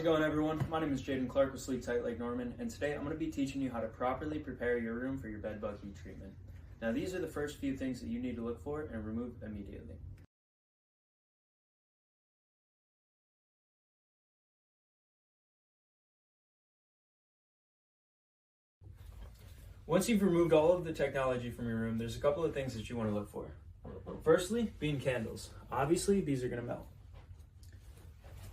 it going, everyone? My name is Jaden Clark with Sleep Tight Lake Norman, and today I'm going to be teaching you how to properly prepare your room for your bed bug heat treatment. Now, these are the first few things that you need to look for and remove immediately. Once you've removed all of the technology from your room, there's a couple of things that you want to look for. Firstly, being candles. Obviously, these are going to melt.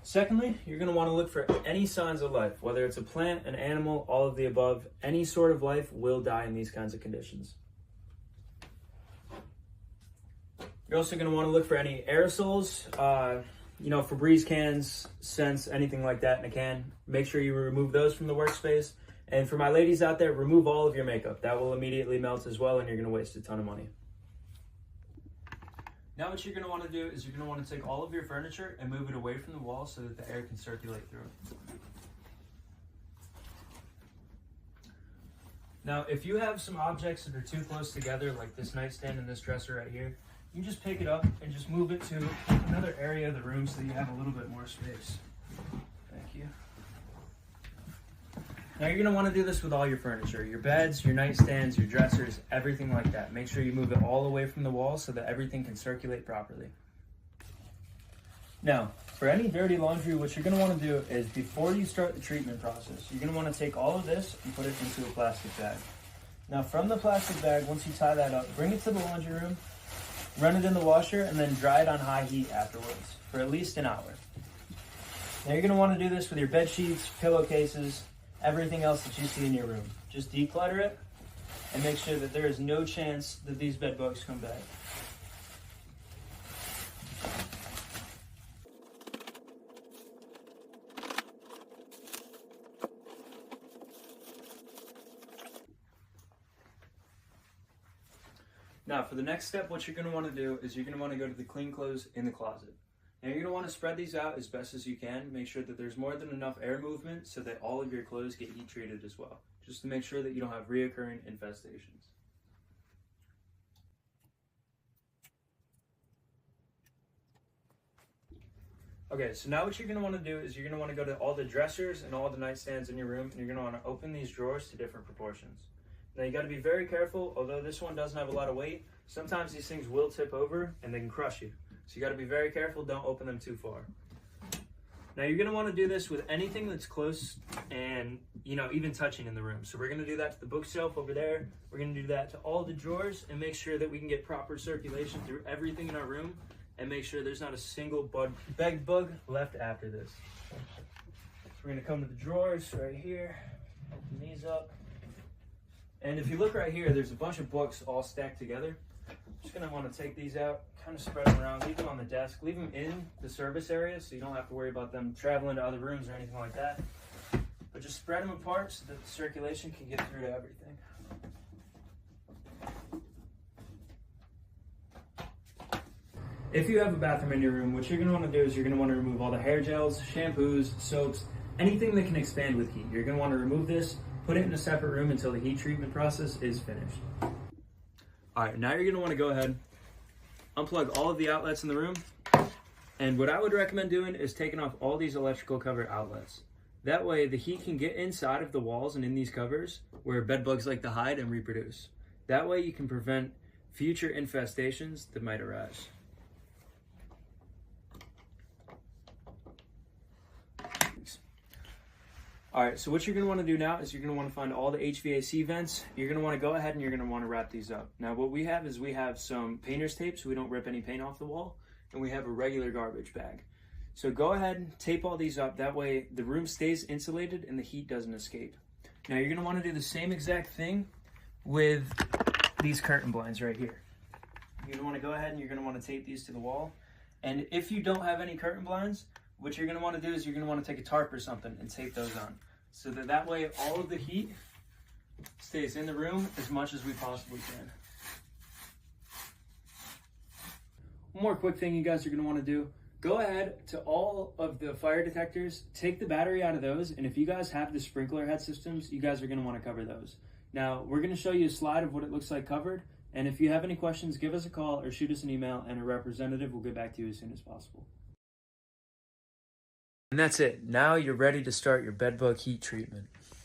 Secondly, you're going to want to look for any signs of life, whether it's a plant, an animal, all of the above. Any sort of life will die in these kinds of conditions. You're also going to want to look for any aerosols, Febreze cans, scents, anything like that in a can. Make sure you remove those from the workspace. And for my ladies out there, remove all of your makeup. That will immediately melt as well, and you're going to waste a ton of money. Now what you're going to want to do is you're going to want to take all of your furniture and move it away from the wall so that the air can circulate through it. Now, if you have some objects that are too close together, like this nightstand and this dresser right here, you just pick it up and just move it to another area of the room so that you have a little bit more space. Thank you. Now you're going to want to do this with all your furniture, your beds, your nightstands, your dressers, everything like that. Make sure you move it all away from the wall so that everything can circulate properly. Now, for any dirty laundry, what you're going to want to do is before you start the treatment process, you're going to want to take all of this and put it into a plastic bag. Now from the plastic bag, once you tie that up, bring it to the laundry room, run it in the washer, and then dry it on high heat afterwards for at least an hour. Now you're going to want to do this with your bed sheets, pillowcases, everything else that you see in your room. Just declutter it and make sure that there is no chance that these bed bugs come back. Now for the next step, what you're going to want to do is you're going to want to go to the clean clothes in the closet. Now you're going to want to spread these out as best as you can. Make sure that there's more than enough air movement so that all of your clothes get heat treated as well, just to make sure that you don't have reoccurring infestations. Okay, so now what you're going to want to do is you're going to want to go to all the dressers and all the nightstands in your room, and you're going to want to open these drawers to different proportions. Now you got to be very careful. Although this one doesn't have a lot of weight, sometimes these things will tip over and they can crush you. So you got to be very careful. Don't open them too far. Now you're going to want to do this with anything that's close and, even touching in the room. So we're going to do that to the bookshelf over there. We're going to do that to all the drawers and make sure that we can get proper circulation through everything in our room and make sure there's not a single bed bug left after this. So we're going to come to the drawers right here, open these up. And if you look right here, there's a bunch of books all stacked together. Just going to want to take these out, kind of spread them around, leave them on the desk, leave them in the service area so you don't have to worry about them traveling to other rooms or anything like that. But just spread them apart so that the circulation can get through to everything. If you have a bathroom in your room, what you're going to want to do is you're going to want to remove all the hair gels, shampoos, soaps, anything that can expand with heat. You're going to want to remove this, put it in a separate room until the heat treatment process is finished. All right, now you're going to want to go ahead, unplug all of the outlets in the room. And what I would recommend doing is taking off all these electrical cover outlets. That way the heat can get inside of the walls and in these covers where bed bugs like to hide and reproduce. That way you can prevent future infestations that might arise. All right, so what you're going to want to do now is you're going to want to find all the HVAC vents. You're going to want to go ahead and you're going to want to wrap these up. Now what we have is we have some painter's tape so we don't rip any paint off the wall, and we have a regular garbage bag. So go ahead and tape all these up. That way the room stays insulated and the heat doesn't escape. Now you're going to want to do the same exact thing with these curtain blinds right here. You're going to want to go ahead and you're going to want to tape these to the wall. And if you don't have any curtain blinds, what you're going to want to do is you're going to want to take a tarp or something and tape those on. So that way all of the heat stays in the room as much as we possibly can. One more quick thing you guys are going to want to do. Go ahead to all of the fire detectors, take the battery out of those, and if you guys have the sprinkler head systems, you guys are going to want to cover those. Now, we're going to show you a slide of what it looks like covered, and if you have any questions, give us a call or shoot us an email, and a representative will get back to you as soon as possible. And that's it. Now you're ready to start your bedbug heat treatment.